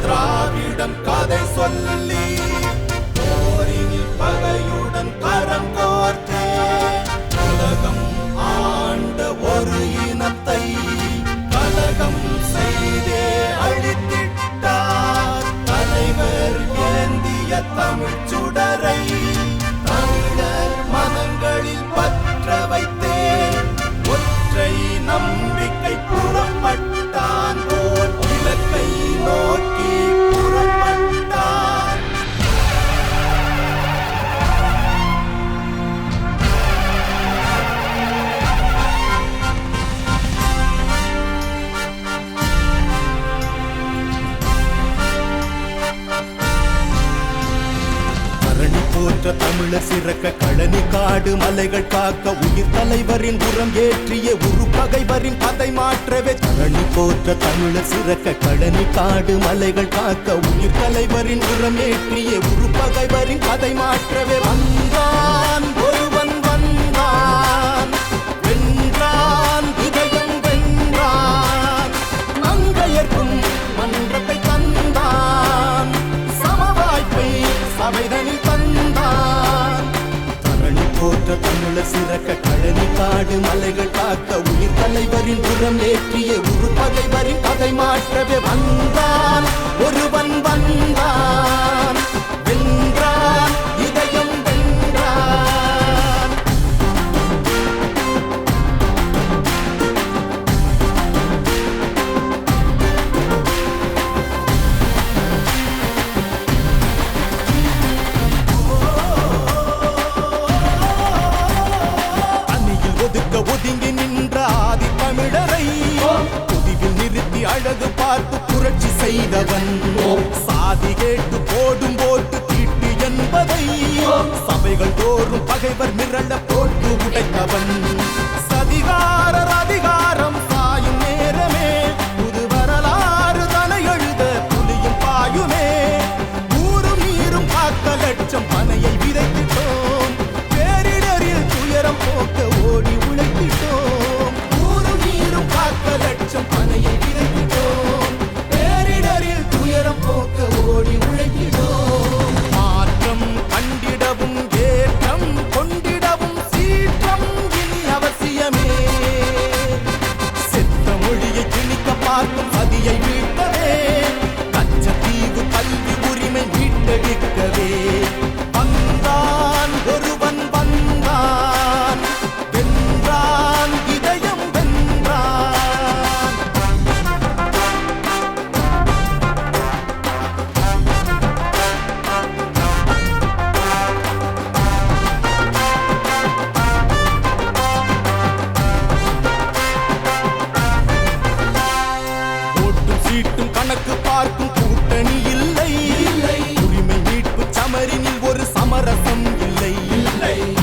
திராவிடம் கதை சொல்லி போரினில் பகையுடன் கரம் கோர்த்தே உலகம் ஆண்ட ஒரு இனத்தை கலகம் செய்தே அழித்திட்டார் தலைவர் ஏந்திய தமிழ் சுடரை தமிழர் மனங்களில் பற்ற வைத்தே ஒற்றை நம்பிக்கை புறப்பட்டான் போல் இலக்கை நோக்கி புறப்பட்டான். தரணி போற்ற தமிழர் சிறக்க கழனி காடு மலைகள் காக்க உயிர் தலைவரின் உரம் ஏற்றிய உரு பகைவரின் கதை மாற்றவே தரணி போற்ற தமிழர் சிறக்க கழனி காடு மலைகள் காக்க உயிர் தலைவரின் உரம் ஏற்றிய உரு பகைவரின் கதை மாற்றவே வந்தான் ஒருவன் வந்தான் வென்றான் இதயம் வென்றான் மங்கையர்க்கும் மன்றத்தை தந்தான் சமவாய்ப்பை சபைதனில் தந்தான் தரணி போற்ற தமிழர் சிறக்க கழனி காடு மலைகள் காக்க உயிர் தலைவரின் உரம் ஏற்றிய உரு பகைவரின் கதை மாற்றவே வந்தான் ஒருவன் வந்தான் வென்றான் இதயம் வென்றான். ஒதுங்கி நின்ற ஆதி தமிழரை புதிவில் நிறுத்தி அழகு பார்த்து புரட்சி செய்தவன் சாதி கேட்டு போடும் போட்டு தீட்டு என்பதை சபைகள் தோறும் பகைவர் மிரள போட்டு உடைத்தவன் சதிகாரர் அதிகாரம் சாயும் நேரமே புது வரலாறு தனை எழுத புலியும் பாயுமே ஊரும் நீரும் காக்க லட்சம் பனையை விதைத்திட்டோம் பேரிடரில் துயரம் போக்க ஓடி உழைத்திட்டோம் ஊரும் நீரும் காக்க லட்சம் பனையை விதைத்திட்டோம் பேரிடரில் துயரம் போக்க ஓடி உழைத்திட்டோம் மாற்றம் கண்டிடவும் ஏற்றம் கொண்டிடவும் சீற்றம் இனி அவசியமே செத்த மொழியை திணிக்க பார்க்கும் சதியை மீட்கவே கச்சத்தீவு கல்வி உரிமை மீட்டெடுக்கவே வந்தான் ஒருவன் வந்தான் வென்றான் இதயம் வென்றான். ஓட்டும் சீட்டும் கணக்கு பார்க்கும் கூட்டணி இல்லை உரிமை மீட்பு சமரினில் ஒரு சமரசம் இல்லை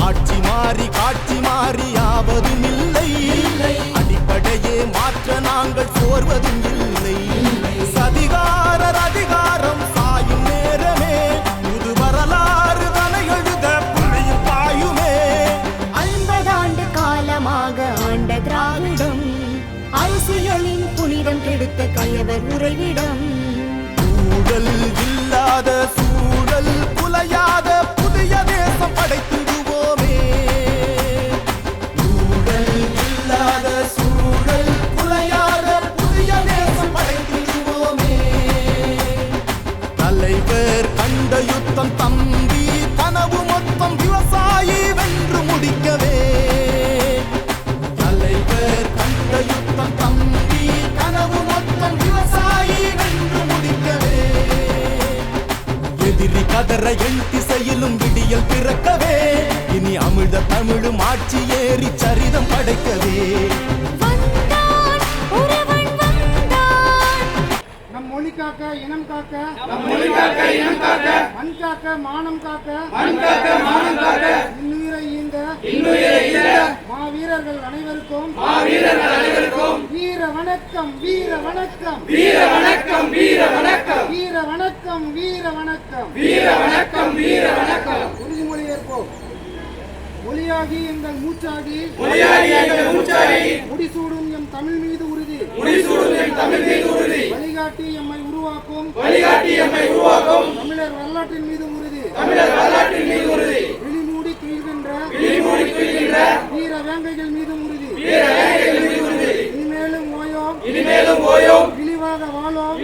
ஆட்சி மாறி காட்சி மாறி ஆவதும் இல்லை அடிப்படையே மாற்ற நாங்கள் சோர்வதும் இல்லை சதிகாரர் அதிகாரம் சாயும் நேரமே புது வரலாறு தனை எழுத புலியும் பாயுமே 50 ஆண்டு காலமாக ஆண்ட திராவிடம் அரசியலின் புனிதம் கெடுத்த கயவர் உறைவிடம் ஊழல் இல்லாத சூழல் குலையாத புதிய தேசம் படைத்திடுவோமே ஊழல் இல்லாத சூழல் குலையாத புதிய தேசம் படைத்திடுவோமே தலைவர் கண்ட யுத்தம் தம்பி கனவு மொத்தம் விவசாயி வென்று முடிக்கவே தலைவர் கண்ட யுத்தம் தம்பி கனவு மொத்தம் விவசாயி வென்று முடிக்கவே எதிரி கதற எண் திசையிலும் விடியல் பிறக்கவே இனி அமிழ்த தமிழும் ஆட்சி ஏறி சரிதம் படைக்கவே வந்தான் ஒருவன் வந்தான் நம் மொழி காக்க இனம் காக்க மண் காக்க மானம் காக்க இன்னுயிரை ஈந்த மாவீரர்கள் அனைவருக்கும் வீர வணக்கம் வீர வணக்கம் வீர வணக்கம் வீர வணக்கம் வீர வணக்கம் வீர வணக்கம் வீர வணக்கம் வீர வணக்கம் உறுதிமொழி ஏற்போம். மொழியாகி எங்கள் மூச்சாகி முடிசூடும் எம் தமிழ் மீது உறுதி வழிகாட்டி எம்மை உருவாக்கி உருவாக்கும் தமிழர் வரலாற்றின் மீது உறுதி விழிமூடி துயில்கின்ற வீர வேங்கைகள் மீதும் உறுதி இனிமேலும் ஓயோம் இழிவாக வாழோம்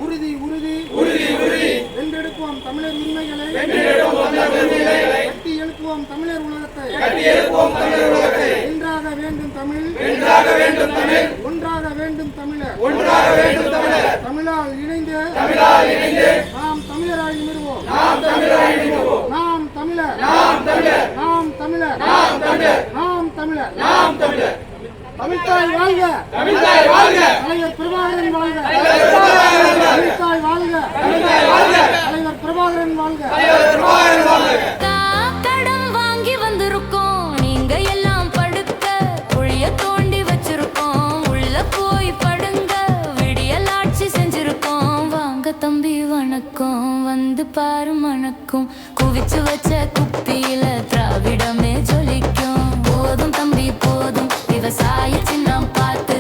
உறுதி வென்றெடுப்போம் தமிழர் உரிமைகளை கட்டி எழுப்புவோம் தமிழர் உலகத்தை ஒன்றாக வேண்டும் தமிழ் ஒன்றாக வேண்டும் தமிழர் தமிழால் இணைந்து நாம் தமிழராய் நிமிர்வோம் நாம் தமிழர் தமிழ்த்தாய் வாழ்க தலைவர் பிரபாகரன் வாழ்க தமிழ்த்தாய் வாழ்க தலைவர் பிரபாகரன் வாழ்க கடன் வாங்கி வந்திருக்கோம் நீங்க எல்லாம் படுக்க குழிய தோண்டி வச்சிருக்கோம் உள்ள போய் படுங்க விடியல் ஆட்சி செஞ்சிருக்கோம் வாங்க தம்பி வணக்கம் வந்து பாரு மணக்கும் குவிச்சு வச்ச குப்பியில திராவிடமே ஜொலிக்கும் போதும் தம்பி போதும் விவசாய சின்னம் பார்த்து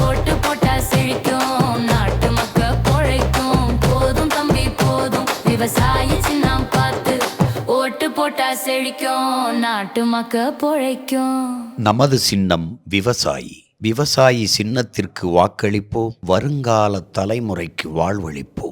ஓட்டு போட்டா செழிக்கும் நாட்டு மக்க பொழைக்கும் போதும் தம்பி போதும் விவசாய சின்னம் பார்த்து ஓட்டு போட்டா செழிக்கும் நாட்டு மக்க பொழைக்கும். நமது சின்னம் விவசாயி. விவசாயி சின்னத்திற்கு வாக்களிப்போம், வருங்கால தலைமுறைக்கு வாழ்வளிப்போம்.